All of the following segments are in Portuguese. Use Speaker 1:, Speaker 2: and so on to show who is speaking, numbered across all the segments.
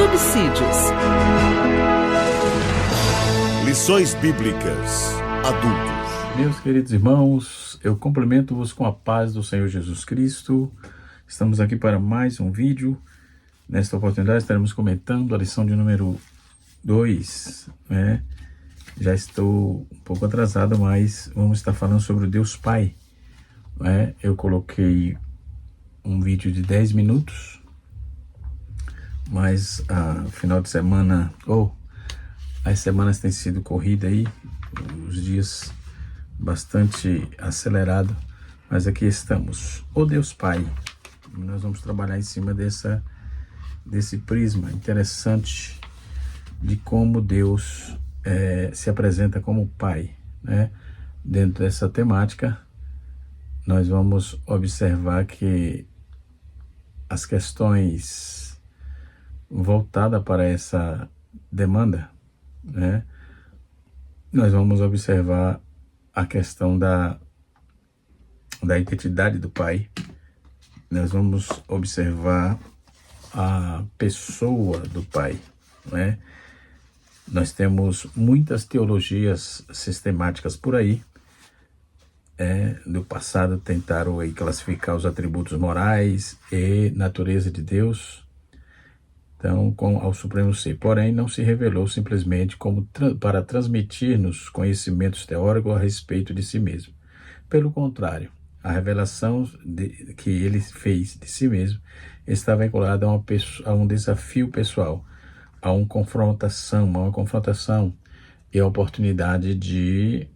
Speaker 1: subsídios.
Speaker 2: Lições Bíblicas Adultos.
Speaker 3: Meus queridos irmãos, eu cumprimento-vos com a paz do Senhor Jesus Cristo. Estamos aqui para mais um vídeo. Nesta oportunidade estaremos comentando a lição de número 2, né? Já estou um pouco atrasado, mas vamos estar falando sobre o Deus Pai, né? Eu coloquei um vídeo de 10 minutos, mas final de semana, as semanas têm sido corrida aí, os dias bastante acelerado, mas aqui estamos. O Deus Pai, nós vamos trabalhar em cima desse prisma interessante de como Deus se apresenta como Pai, né? Dentro dessa temática, nós vamos observar que as questões voltadas para essa demanda, né? Nós vamos observar a questão da identidade do Pai. Nós vamos observar a pessoa do Pai, né? Nós temos muitas teologias sistemáticas por aí, do passado tentaram aí classificar os atributos morais e natureza de Deus, então, ao Supremo Ser. Porém, não se revelou simplesmente como para transmitir-nos conhecimentos teóricos a respeito de si mesmo. Pelo contrário, a revelação que ele fez de si mesmo está vinculada a um desafio pessoal, a uma confrontação e a oportunidade de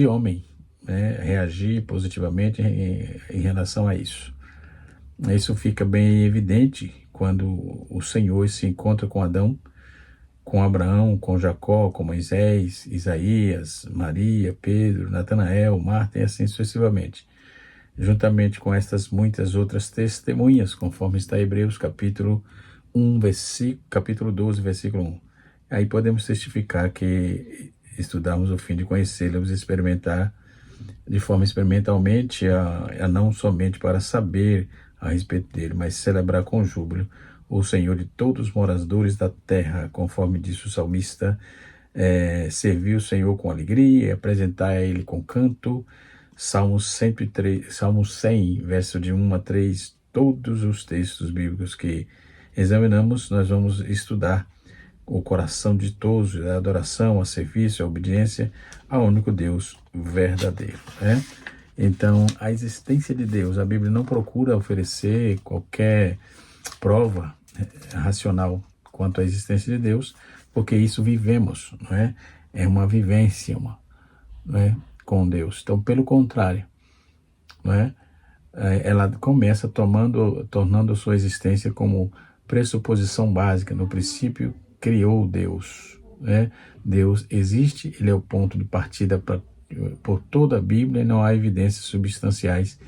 Speaker 3: homem, né, reagir positivamente em relação a isso. Isso fica bem evidente quando o Senhor se encontra com Adão, com Abraão, com Jacó, com Moisés, Isaías, Maria, Pedro, Natanael, Marta e assim sucessivamente, juntamente com estas muitas outras testemunhas, conforme está em Hebreus capítulo 12, versículo 1. Aí podemos testificar que estudamos o fim de conhecê-los e experimentar de forma experimentalmente, a não somente para saber a respeito dele, mas celebrar com júbilo o Senhor de todos os moradores da terra, conforme disse o salmista, servir o Senhor com alegria, apresentar a ele com canto. Salmo 100, verso de 1 a 3, todos os textos bíblicos que examinamos, nós vamos estudar o coração ditoso, a adoração, a serviço, a obediência ao único Deus verdadeiro, né? Então, a existência de Deus, a Bíblia não procura oferecer qualquer prova racional quanto à existência de Deus, porque isso vivemos, não é? É uma vivência, não é? Com Deus. Então, pelo contrário, não é? Ela começa tornando sua existência como pressuposição básica. No princípio, criou Deus, né? Deus existe, ele é o ponto de partida por toda a Bíblia, e não há evidências substanciais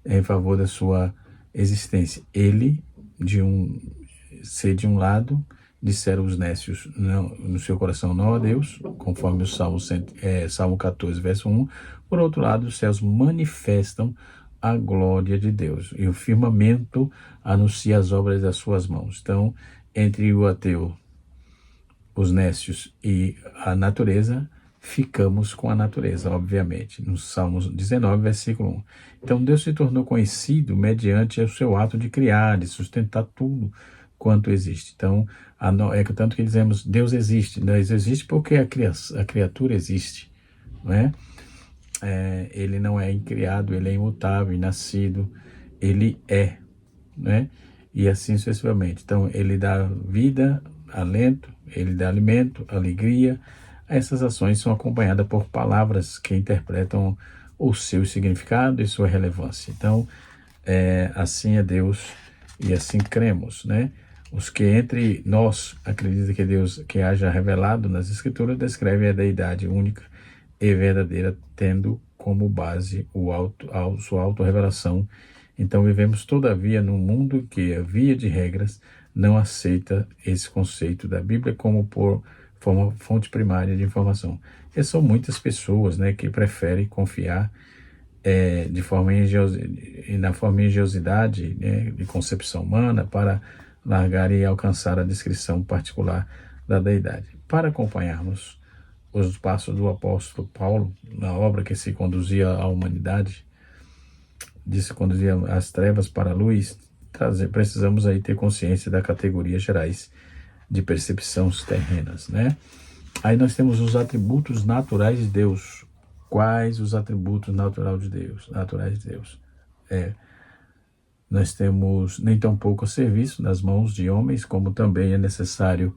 Speaker 3: em favor da sua existência. Ele, de um lado, disseram os nécios no seu coração não a Deus, conforme o Salmo 14, verso 1. Por outro lado, os céus manifestam a glória de Deus, e o firmamento anuncia as obras das suas mãos. Então, entre o ateu, os nécios e a natureza, ficamos com a natureza, obviamente, no Salmo 19, versículo 1. Então, Deus se tornou conhecido mediante o seu ato de criar, de sustentar tudo quanto existe. Então, tanto que dizemos, Deus existe. Deus existe porque a criatura existe, não é? Ele não é incriado, ele é imutável, inascido, ele é, né? E assim sucessivamente. Então, ele dá vida, alento, ele dá alimento, alegria. Essas ações são acompanhadas por palavras que interpretam o seu significado e sua relevância. Então, assim é Deus e assim cremos, né? Os que entre nós acreditam que Deus que haja revelado nas Escrituras descreve a deidade única e verdadeira, tendo como base sua autorrevelação. Então vivemos todavia num mundo que, via de regras, não aceita esse conceito da Bíblia como fonte primária de informação. E são muitas pessoas, né, que preferem confiar na forma engenhosidade, né, de concepção humana para largar e alcançar a descrição particular da deidade. Para acompanharmos os passos do apóstolo Paulo na obra que se conduzia à humanidade, de se conduzir as trevas para a luz, precisamos aí ter consciência das categorias gerais de percepções terrenas, né? Aí nós temos os atributos naturais de Deus. Quais os atributos naturais de Deus? Nós temos nem tão pouco serviço nas mãos de homens, como também é necessário,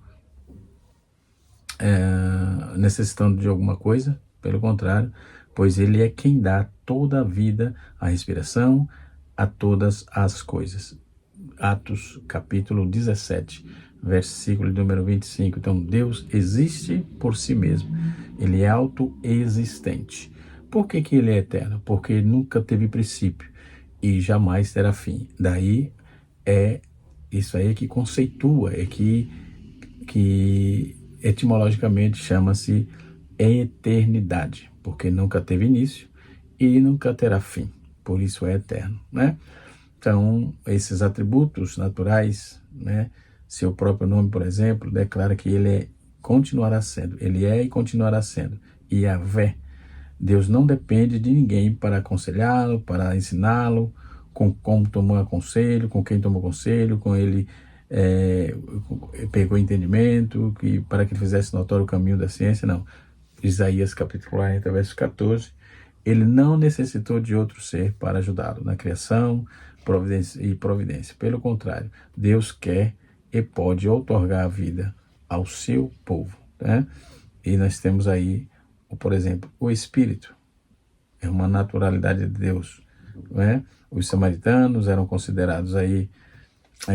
Speaker 3: necessitando de alguma coisa, pelo contrário, pois ele é quem dá toda a vida, a respiração, a todas as coisas. Atos capítulo 17, versículo número 25. Então, Deus existe por si mesmo. Ele é autoexistente. Por que ele é eterno? Porque ele nunca teve princípio e jamais terá fim. Daí isso aí que conceitua, que etimologicamente chama-se eternidade, porque nunca teve início e nunca terá fim. Por isso é eterno, né? Então, esses atributos naturais, né? Seu próprio nome, por exemplo, declara que ele continuará sendo. Ele é e continuará sendo. Yahvé. Deus não depende de ninguém para aconselhá-lo, para ensiná-lo, com como tomou conselho, com quem tomou conselho, com ele pegou entendimento, para que ele fizesse notório o caminho da ciência. Não. Isaías capítulo 40, verso 14. Ele não necessitou de outro ser para ajudá-lo na criação e providência. Pelo contrário, Deus quer e pode outorgar a vida ao seu povo, né? E nós temos aí, por exemplo, o Espírito. É uma naturalidade de Deus, né? Os samaritanos eram considerados aí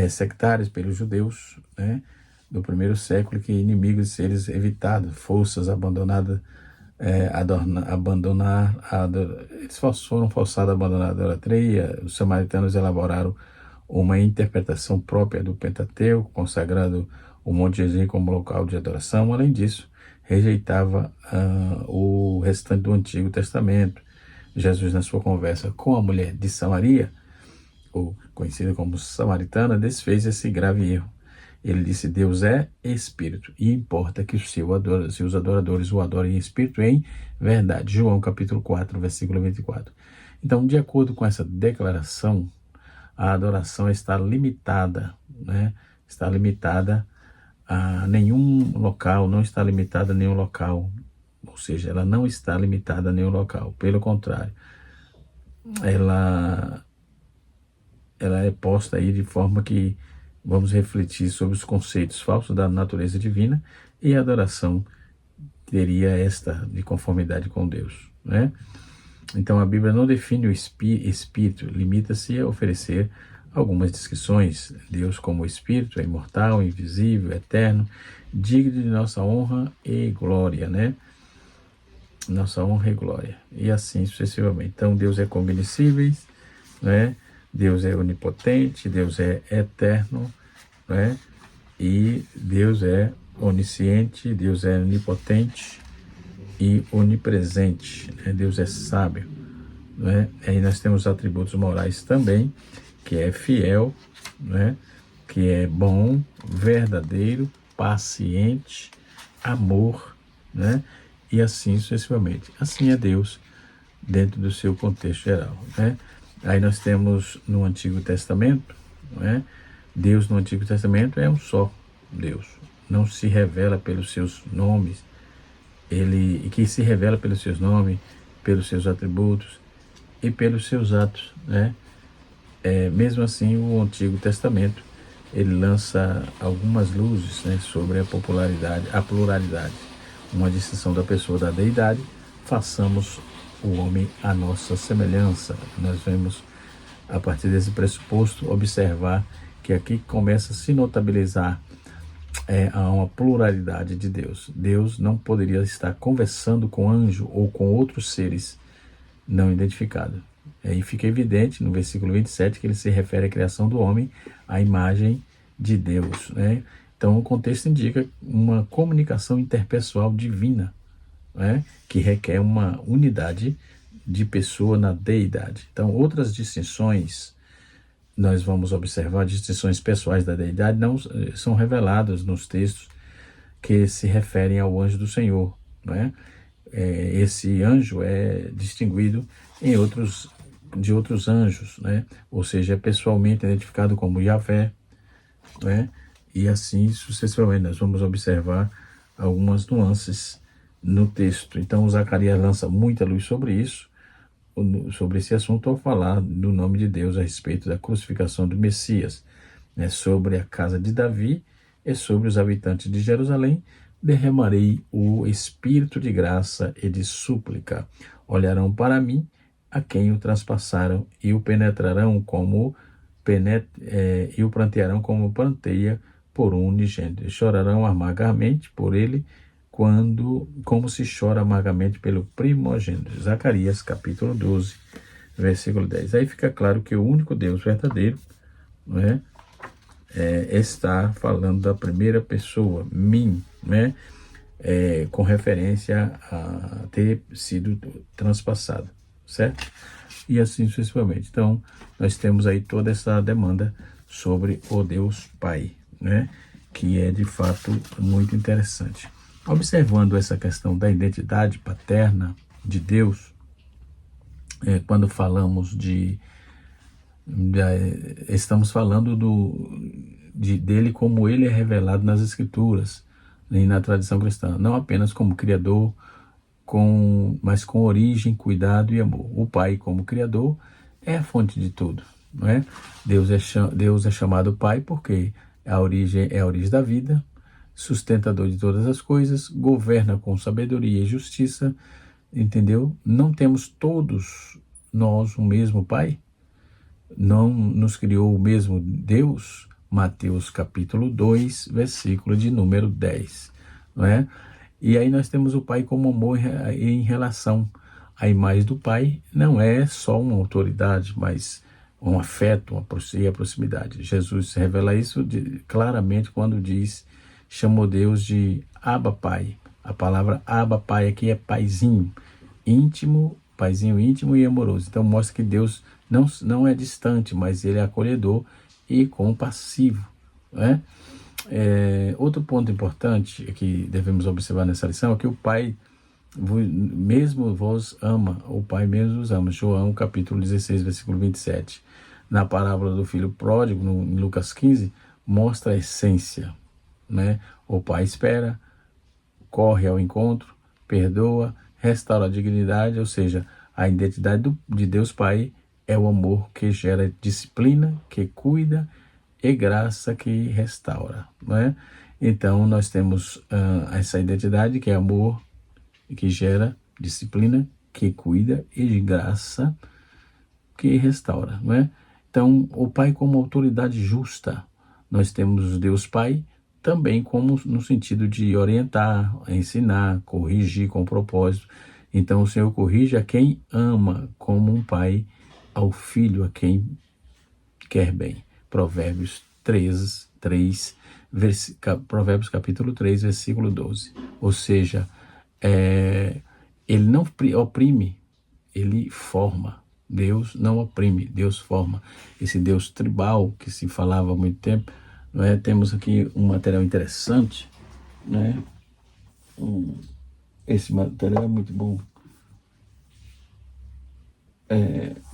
Speaker 3: sectários pelos judeus, né? Do primeiro século, que inimigos de seres evitados, forças abandonadas, eles foram forçados a abandonar a idolatria. Os samaritanos elaboraram uma interpretação própria do Pentateuco, consagrando o Monte Gerizim como local de adoração. Além disso, rejeitava o restante do Antigo Testamento. Jesus, na sua conversa com a mulher de Samaria, ou conhecida como samaritana, desfez esse grave erro. Ele disse: Deus é espírito e importa que os seus adoradores o adorem em espírito e em verdade. João capítulo 4, versículo 24. Então, de acordo com essa declaração, a adoração está limitada, né? Está limitada a nenhum local, não está limitada a nenhum local. Ou seja, ela não está limitada a nenhum local. Pelo contrário, ela é posta aí de forma que vamos refletir sobre os conceitos falsos da natureza divina, e a adoração teria esta de conformidade com Deus, né? Então a Bíblia não define o espírito, limita-se a oferecer algumas descrições. Deus como espírito é imortal, invisível, eterno, digno de nossa honra e glória, né? Nossa honra e glória, e assim sucessivamente. Então Deus é cognoscível, né? Deus é onipotente, Deus é eterno, né? E Deus é onisciente, Deus é onipotente e onipresente, né? Deus é sábio, né? Aí nós temos atributos morais também, que é fiel, né? Que é bom, verdadeiro, paciente, amor, né? E assim sucessivamente. Assim é Deus dentro do seu contexto geral, né? Aí nós temos no Antigo Testamento, né? Deus no Antigo Testamento é um só Deus, não se revela pelos seus nomes, que se revela pelos seus nomes, pelos seus atributos e pelos seus atos, né? Mesmo assim, o Antigo Testamento ele lança algumas luzes, né, sobre a pluralidade, uma distinção da pessoa da deidade. Façamos o homem à nossa semelhança. Nós vamos, a partir desse pressuposto, observar que aqui começa a se notabilizar a uma pluralidade de Deus. Deus não poderia estar conversando com anjo ou com outros seres não identificados. Aí fica evidente no versículo 27 que ele se refere à criação do homem à imagem de Deus, né? Então o contexto indica uma comunicação interpessoal divina, né? Que requer uma unidade de pessoa na deidade. Então outras distinções nós vamos observar distinções pessoais da deidade não são reveladas nos textos que se referem ao anjo do Senhor, não é? Esse anjo é distinguido de outros anjos, né? Ou seja, é pessoalmente identificado como Yahvé, né? E assim sucessivamente. Nós vamos observar algumas nuances no texto. Então, Zacarias lança muita luz sobre isso, sobre esse assunto, ao falar do nome de Deus a respeito da crucificação do Messias, né? Sobre a casa de Davi e sobre os habitantes de Jerusalém, derramarei o espírito de graça e de súplica. Olharão para mim, a quem o transpassaram, e o penetrarão e o prantearão como pranteia por um unigênito. Chorarão amargamente por ele, como se chora amargamente pelo primogênito. Zacarias, capítulo 12, versículo 10. Aí fica claro que o único Deus verdadeiro, não é? Está falando da primeira pessoa, mim, né? Com referência a ter sido transpassado, certo? E assim sucessivamente. Então, nós temos aí toda essa demanda sobre o Deus Pai, né? Que é de fato muito interessante. Observando essa questão da identidade paterna de Deus, quando falamos estamos falando dele como ele é revelado nas Escrituras e na tradição cristã, não apenas como Criador, mas com origem, cuidado e amor. O Pai, como Criador, é a fonte de tudo, não é? Deus é chamado Pai porque a origem é a origem da vida, sustentador de todas as coisas, governa com sabedoria e justiça, entendeu? Não temos todos nós o mesmo Pai? Não nos criou o mesmo Deus? Mateus capítulo 2, versículo de número 10, não é? E aí nós temos o Pai como amor em relação à imagem do Pai, não é só uma autoridade, mas um afeto, a proximidade. Jesus revela isso claramente quando chamou Deus de Abba Pai. A palavra Abba Pai aqui é paizinho íntimo e amoroso. Então mostra que Deus não é distante, mas ele é acolhedor e compassivo, né? Outro ponto importante que devemos observar nessa lição é que o Pai mesmo vos ama, o Pai mesmo vos ama. João capítulo 16, versículo 27. Na parábola do filho pródigo, em Lucas 15, mostra a essência, né? O Pai espera, corre ao encontro, perdoa, restaura a dignidade, ou seja, a identidade de Deus Pai é o amor que gera disciplina, que cuida, e graça que restaura, não é? Então, nós temos essa identidade que é amor, que gera disciplina, que cuida, e de graça que restaura, não é? Então, o Pai como autoridade justa. Nós temos o Deus Pai também como no sentido de orientar, ensinar, corrigir com propósito. Então, o Senhor corrige a quem ama, como um pai ao filho a quem quer bem. Provérbios Provérbios capítulo 3, versículo 12. Ou seja, ele não oprime, ele forma. Deus não oprime, Deus forma. Esse Deus tribal que se falava há muito tempo, não é? Temos aqui um material interessante, né? Esse material é muito bom.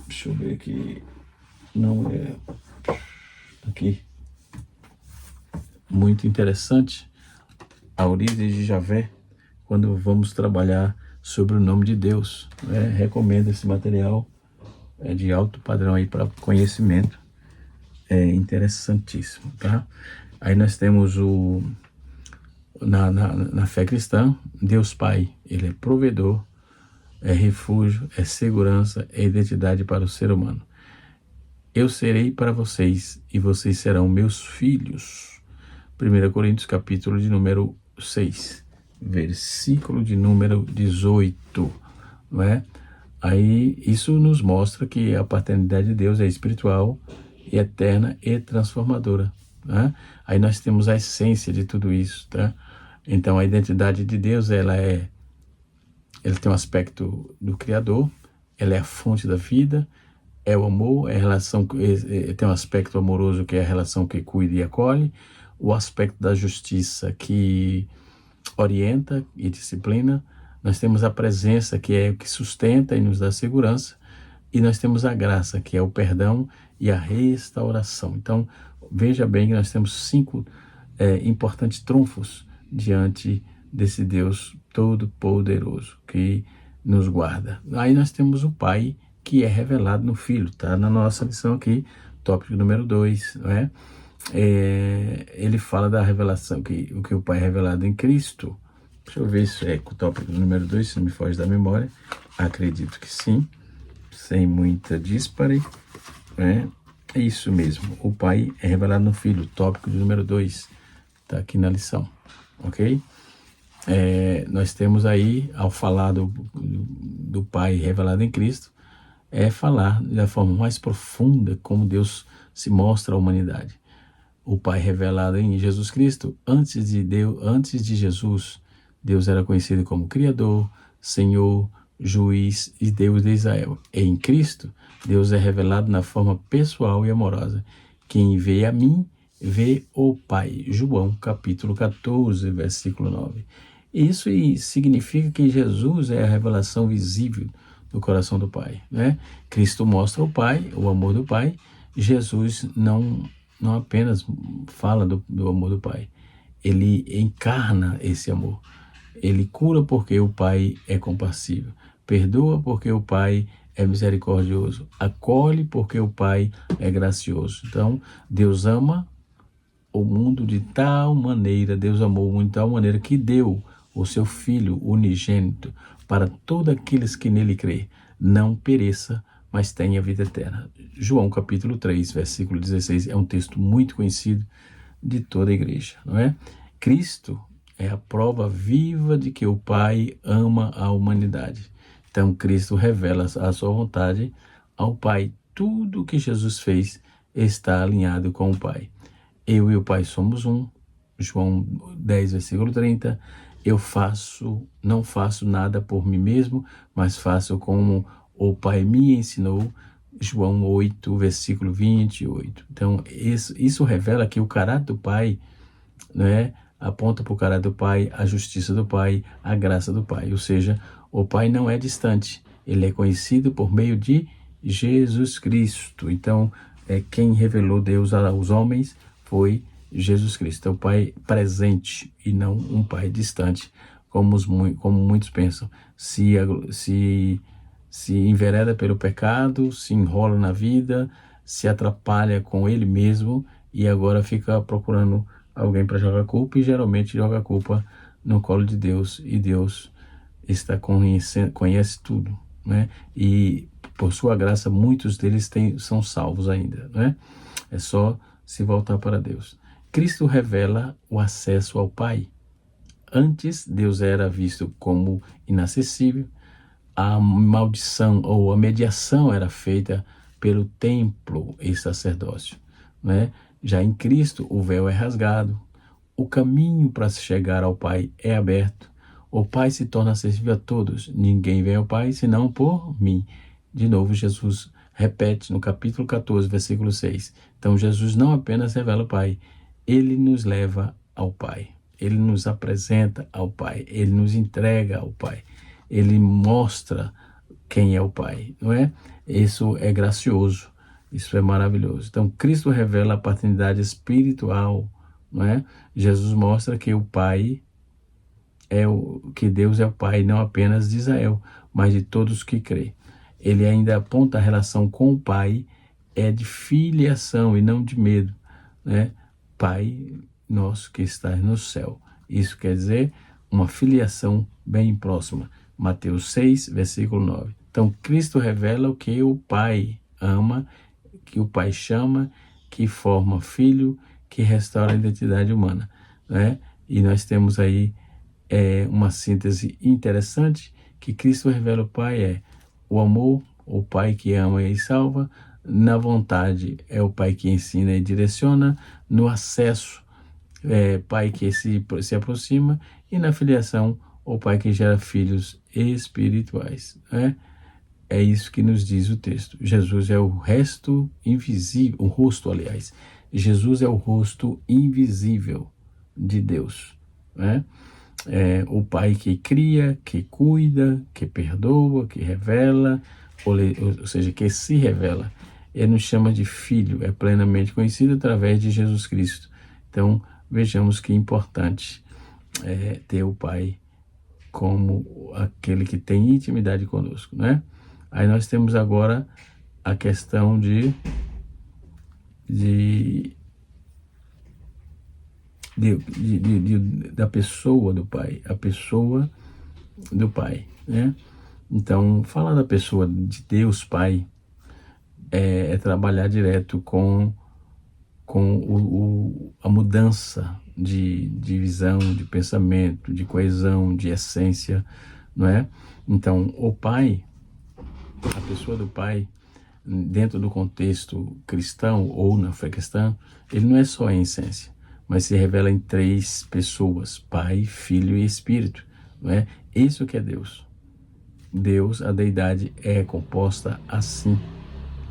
Speaker 3: Deixa eu ver aqui. Não é... Aqui. Muito interessante. A origem de Javé, quando vamos trabalhar sobre o nome de Deus, né? Recomendo esse material. É de alto padrão aí para conhecimento. É interessantíssimo, tá? Aí nós temos na fé cristã, Deus Pai, ele é provedor, é refúgio, é segurança, é identidade para o ser humano. Eu serei para vocês e vocês serão meus filhos. 1 Coríntios capítulo de número 6, versículo de número 18, não é? Aí isso nos mostra que a paternidade de Deus é espiritual, e eterna e transformadora, né? Aí nós temos a essência de tudo isso, tá? Então a identidade de Deus, ela tem um aspecto do Criador, ela é a fonte da vida, é o amor, é a relação, tem um aspecto amoroso que é a relação que cuida e acolhe, o aspecto da justiça que orienta e disciplina, nós temos a presença que é o que sustenta e nos dá segurança, e nós temos a graça que é o perdão e a restauração. Então, veja bem que nós temos 5 importantes trunfos diante desse Deus todo-poderoso que nos guarda. Aí nós temos o Pai, que é revelado no Filho, tá? Na nossa lição aqui, tópico número 2, não é? Ele fala da revelação, o que o Pai é revelado em Cristo. Deixa eu ver se é o tópico número 2, se não me foge da memória. Acredito que sim, sem muita díspare, né? É isso mesmo, o Pai é revelado no Filho, tópico número 2, tá aqui na lição, ok? Nós temos aí, ao falar do Pai revelado em Cristo, falar da forma mais profunda como Deus se mostra à humanidade. O Pai revelado em Jesus Cristo, antes de Jesus, Deus era conhecido como Criador, Senhor, Juiz e Deus de Israel. Em Cristo, Deus é revelado na forma pessoal e amorosa. Quem vê a mim, vê o Pai. João, capítulo 14, versículo 9. Isso significa que Jesus é a revelação visível do coração do Pai, né? Cristo mostra o Pai, o amor do Pai. Jesus não apenas fala do amor do Pai, ele encarna esse amor. Ele cura porque o Pai é compassivo, perdoa porque o Pai é misericordioso, acolhe porque o Pai é gracioso. Então, Deus ama o mundo de tal maneira, Deus amou o mundo de tal maneira que deu o seu Filho unigênito para todos aqueles que nele crê, não pereça, mas tenha vida eterna. João capítulo 3, versículo 16, é um texto muito conhecido de toda a igreja, não é? Cristo é a prova viva de que o Pai ama a humanidade. Então, Cristo revela a sua vontade ao Pai. Tudo que Jesus fez está alinhado com o Pai. Eu e o Pai somos um. João 10, versículo 30. Não faço nada por mim mesmo, mas faço como o Pai me ensinou. João 8, versículo 28. Então, isso revela que o caráter do Pai, né, aponta para o caráter do Pai, a justiça do Pai, a graça do Pai. Ou seja, o Pai não é distante, ele é conhecido por meio de Jesus Cristo. Então, quem revelou Deus aos homens foi Jesus Cristo. É o Pai presente e não um Pai distante, como muitos pensam. Se envereda pelo pecado, se enrola na vida, se atrapalha com ele mesmo e agora fica procurando alguém para jogar culpa, e geralmente joga a culpa no colo de Deus, e Deus conhece tudo, né? E por sua graça muitos deles são salvos ainda, né? É só se voltar para Deus. Cristo revela o acesso ao Pai. Antes, Deus era visto como inacessível, a maldição ou a mediação era feita pelo templo e sacerdócio, né? Já em Cristo, o véu é rasgado, o caminho para chegar ao Pai é aberto, o Pai se torna acessível a todos, ninguém vem ao Pai senão por mim. De novo, Jesus repete no capítulo 14, versículo 6. Então, Jesus não apenas revela o Pai, ele nos leva ao Pai, ele nos apresenta ao Pai, ele nos entrega ao Pai, ele mostra quem é o Pai, não é? Isso é gracioso, isso é maravilhoso. Então, Cristo revela a paternidade espiritual, não é? Jesus mostra que o Pai que Deus é o Pai não apenas de Israel, mas de todos que crê. Ele ainda aponta a relação com o Pai é de filiação e não de medo, né? Pai nosso que estás no céu. Isso quer dizer uma filiação bem próxima. Mateus 6, versículo 9. Então, Cristo revela o que o Pai ama, que o Pai chama, que forma filho, que restaura a identidade humana, né? E nós temos aí uma síntese interessante, que Cristo revela o Pai o amor, o Pai que ama e salva, na vontade é o Pai que ensina e direciona, no acesso Pai que se aproxima, e na filiação o Pai que gera filhos espirituais, né? é isso que nos diz o texto. Jesus é o resto invisível, o rosto, aliás. Jesus é o rosto invisível de Deus, né? É o Pai que cria, que cuida, que perdoa, que revela, ou seja, que se revela. Ele nos chama de filho, é plenamente conhecido através de Jesus Cristo. Então, vejamos que importante ter o Pai como aquele que tem intimidade conosco, né? Aí nós temos agora a questão da pessoa do Pai, a pessoa do Pai, né? Então, falar da pessoa de Deus Pai é trabalhar direto com a mudança de visão, de pensamento, de coesão, de essência, não é? Então, o Pai, a pessoa do Pai, dentro do contexto cristão ou na fé cristã, ele não é só em essência, mas se revela em 3 pessoas, Pai, Filho e Espírito, não é? Isso que é Deus. Deus, a deidade, é composta assim.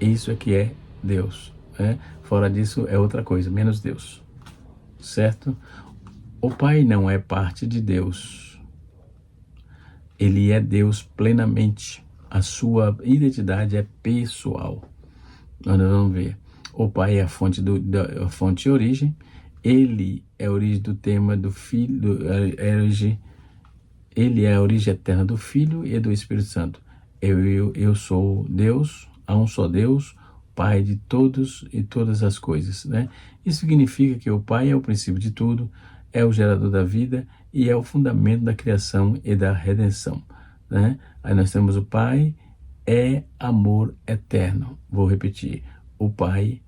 Speaker 3: Isso é que é Deus, né? Fora disso é outra coisa, menos Deus, certo? O Pai não é parte de Deus. Ele é Deus plenamente. A sua identidade é pessoal. Nós vamos ver. O Pai é a fonte e origem. Ele é a origem do tema do Filho. Ele é a origem eterna do Filho e do Espírito Santo. Eu sou Deus, há um só Deus, Pai de todos e todas as coisas, né? Isso significa que o Pai é o princípio de tudo, é o gerador da vida e é o fundamento da criação e da redenção, né? Aí nós temos o Pai é amor eterno. Vou repetir. O Pai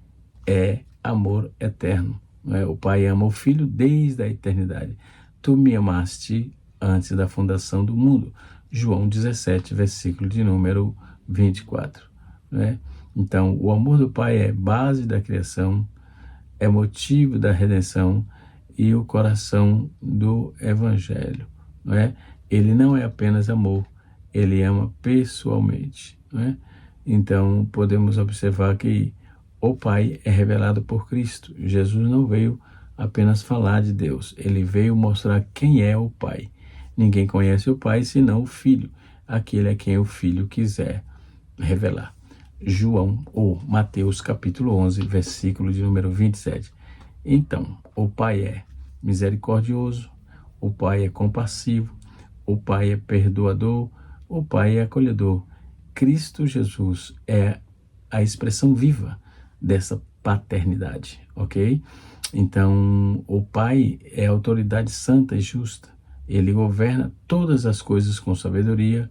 Speaker 3: é amor eterno, né? O Pai ama o Filho desde a eternidade. Tu me amaste antes da fundação do mundo. João 17, versículo de número 24, né? Então, o amor do Pai é base da criação, é motivo da redenção e o coração do Evangelho, não é? Ele não é apenas amor, ele ama pessoalmente, não é? Então, podemos observar que o Pai é revelado por Cristo. Jesus não veio apenas falar de Deus, ele veio mostrar quem é o Pai. Ninguém conhece o Pai senão o Filho, aquele a quem o Filho quiser revelar. João ou Mateus capítulo 11, versículo de número 27. Então, o Pai é misericordioso, o Pai é compassivo, o Pai é perdoador, o Pai é acolhedor. Cristo Jesus é a expressão viva dessa paternidade, ok? Então, o Pai é autoridade santa e justa. Ele governa todas as coisas com sabedoria,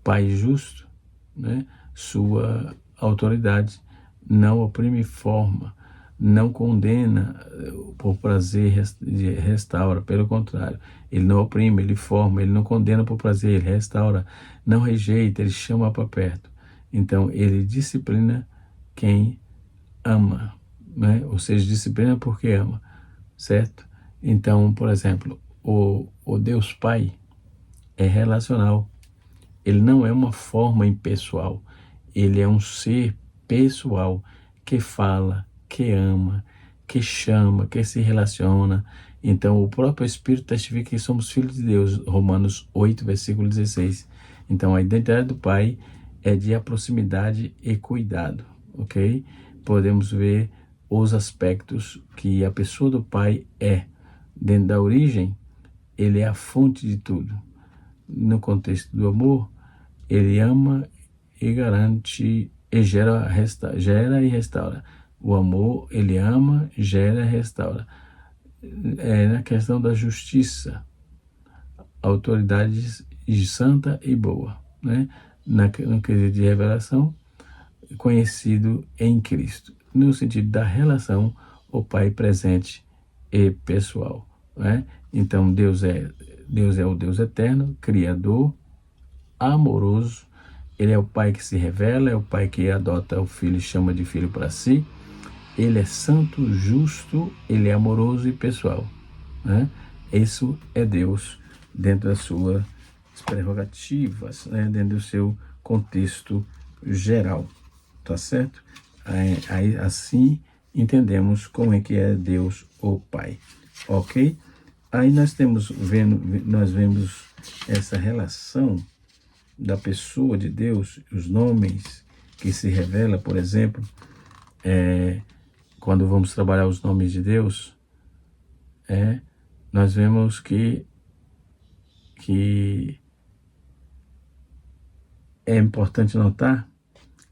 Speaker 3: Pai justo, né? Sua autoridade não oprime e forma, não condena por prazer, restaura. Pelo contrário, ele não oprime, ele forma, ele não condena por prazer, ele restaura, não rejeita, ele chama para perto. Então, ele disciplina quem ama, né? Ou seja, disciplina porque ama, certo? Então, por exemplo, o Deus Pai é relacional. Ele não é uma forma impessoal. Ele é um ser pessoal que fala, que ama, que chama, que se relaciona. Então, o próprio Espírito testifica que somos filhos de Deus. Romanos 8, versículo 16. Então, a identidade do Pai é de proximidade e cuidado, ok? Podemos ver os aspectos que a pessoa do Pai é. Dentro da origem, ele é a fonte de tudo. No contexto do amor, ele ama e garante e gera e restaura. O amor, ele ama, gera e restaura. Na questão da justiça, autoridade santa e boa, né? No quesito de revelação, conhecido em Cristo. No sentido da relação, o Pai presente e pessoal, né? Então, Deus é o Deus eterno, criador, amoroso. Ele é o Pai que se revela, é o Pai que adota o Filho e chama de filho para si. Ele é santo, justo, ele é amoroso e pessoal, né? Isso é Deus dentro das suas prerrogativas, né? Dentro do seu contexto geral, tá certo? Aí assim entendemos como é que é Deus o Pai, ok? Aí nós vemos essa relação da pessoa de Deus, os nomes que se revela, por exemplo, quando vamos trabalhar os nomes de Deus, nós vemos que é importante notar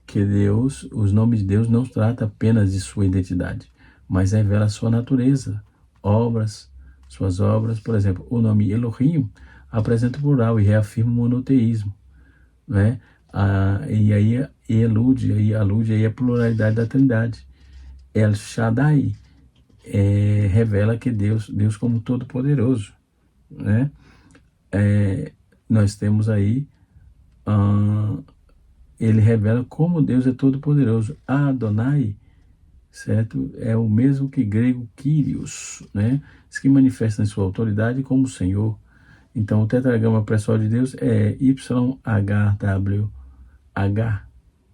Speaker 3: que Deus, os nomes de Deus não trata apenas de sua identidade, mas revela sua natureza, suas obras. Por exemplo, o nome Elohim apresenta o plural e reafirma o monoteísmo, né? E aí alude aí a pluralidade da Trindade. El Shaddai revela que Deus como Todo-Poderoso, né? Nós temos aí ele revela como Deus é todo-poderoso. Adonai, certo? É o mesmo que grego Kyrios, né? Que manifesta em sua autoridade como Senhor. Então, o tetragrama pessoal de Deus é YHWH,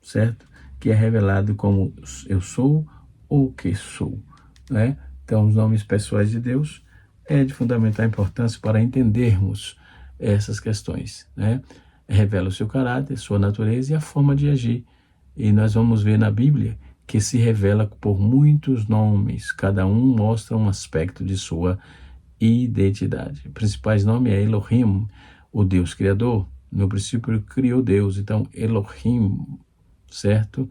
Speaker 3: certo? Que é revelado como eu sou ou que sou, né? Então, os nomes pessoais de Deus é de fundamental importância para entendermos essas questões, né? Revela o seu caráter, sua natureza e a forma de agir. E nós vamos ver na Bíblia que se revela por muitos nomes, cada um mostra um aspecto de sua identidade. O principal nome é Elohim, o Deus Criador. No princípio ele criou Deus, então Elohim, certo?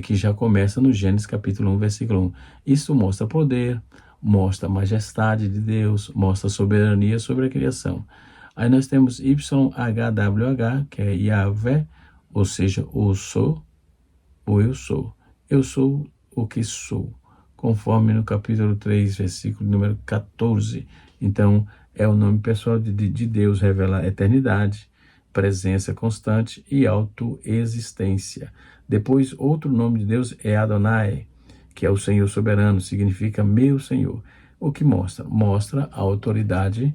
Speaker 3: Que já começa no Gênesis capítulo 1, versículo 1. Isso mostra poder, mostra a majestade de Deus, mostra a soberania sobre a criação. Aí nós temos YHWH, que é Yahvé, ou seja, o sou, ou eu sou. Eu sou o que sou, conforme no capítulo 3, versículo número 14. Então, é o nome pessoal de Deus, revela eternidade, presença constante e autoexistência. Depois, outro nome de Deus é Adonai, que é o Senhor soberano, significa meu Senhor. O que mostra? Mostra a autoridade,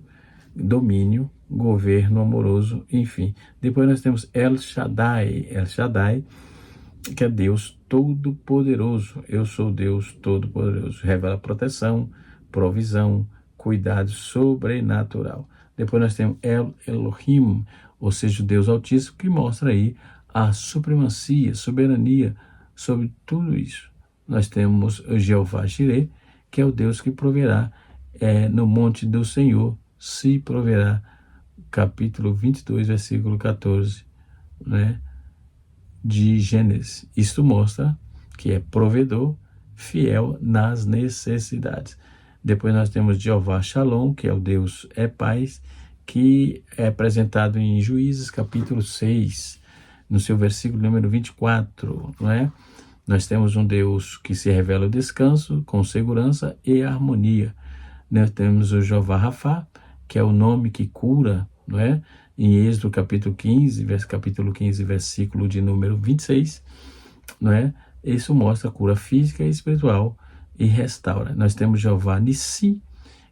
Speaker 3: domínio, governo amoroso, enfim. Depois nós temos El Shaddai, que é Deus Todo-Poderoso. Eu sou Deus Todo-Poderoso. Revela proteção, provisão, cuidado sobrenatural. Depois nós temos El Elohim, ou seja, o Deus Altíssimo, que mostra aí a supremacia, soberania sobre tudo isso. Nós temos o Jeová Jireh, que é o Deus que proverá no monte do Senhor, se proverá, capítulo 22, versículo 14, né, de Gênesis. Isto mostra que é provedor, fiel nas necessidades. Depois nós temos Jeová Shalom, que é o Deus paz, que é apresentado em Juízes, capítulo 6, no seu versículo número 24, não é? Nós temos um Deus que se revela o descanso, com segurança e harmonia. Nós temos o Jeová Rafá, que é o nome que cura, não é? Em Êxodo capítulo 15, versículo de número 26, não é? Isso mostra a cura física e espiritual e restaura. Nós temos Jeová Nissi,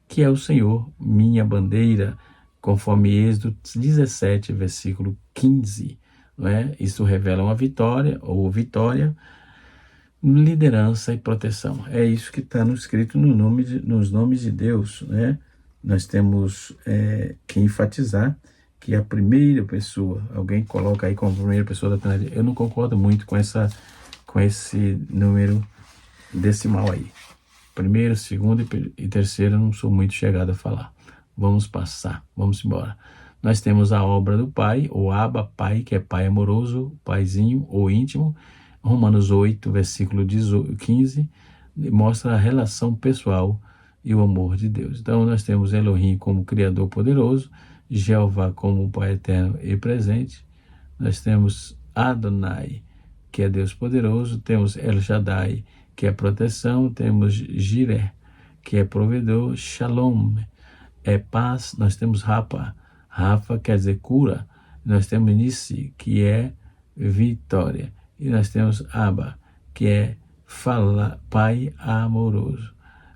Speaker 3: que é o Senhor, minha bandeira, conforme Êxodo 17, versículo 15, não é? Isso revela uma vitória, liderança e proteção. É isso que está escrito nos nomes de Deus, né? Nós temos que enfatizar que a primeira pessoa, alguém coloca aí como primeira pessoa da Trindade, eu não concordo muito com esse número decimal aí. Primeiro, segundo e terceiro, eu não sou muito chegado a falar. Vamos passar, vamos embora. Nós temos a obra do Pai, ou Abba, Pai, que é Pai amoroso, Paizinho ou íntimo. Romanos 8, versículo 15, mostra a relação pessoal e o amor de Deus. Então, nós temos Elohim como Criador poderoso, Jeová como Pai eterno e presente. Nós temos Adonai, que é Deus poderoso. Temos El Shaddai, que é proteção. Temos Jireh, que é provedor. Shalom, é paz. Nós temos Rafa, quer dizer cura. Nós temos Nissi, que é vitória. E nós temos Abba, que é Pai amoroso.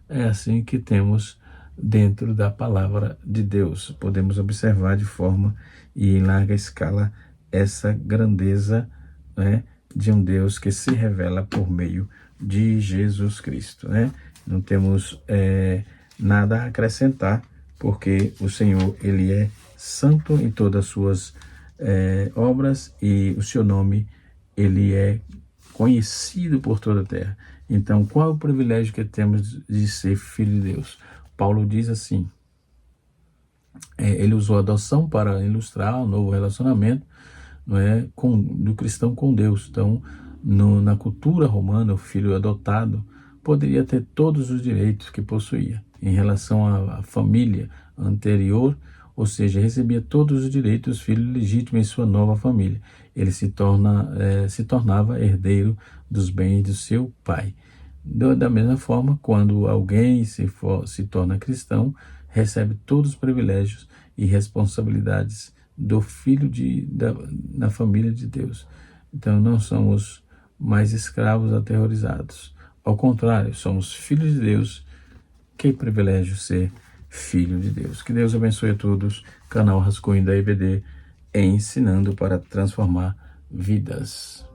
Speaker 3: É assim que temos dentro da palavra de Deus. Podemos observar de forma e em larga escala essa grandeza, né, de um Deus que se revela por meio de Jesus Cristo, né? Não temos nada a acrescentar, porque o Senhor, Ele é santo em todas as suas obras, e o seu nome, Ele é conhecido por toda a terra. Então, qual é o privilégio que temos de ser filho de Deus? Paulo diz assim, ele usou a adoção para ilustrar o novo relacionamento, não é, do cristão com Deus. Então, na cultura romana, o filho adotado poderia ter todos os direitos que possuía em relação à família anterior, ou seja, recebia todos os direitos, filho legítimo em sua nova família. Ele se tornava herdeiro dos bens do seu pai. Da mesma forma, quando alguém se torna cristão, recebe todos os privilégios e responsabilidades do filho na família de Deus. Então, não somos mais escravos aterrorizados. Ao contrário, somos filhos de Deus. Que privilégio ser filho de Deus. Que Deus abençoe a todos. Canal Rascunho da EBD, ensinando para transformar vidas.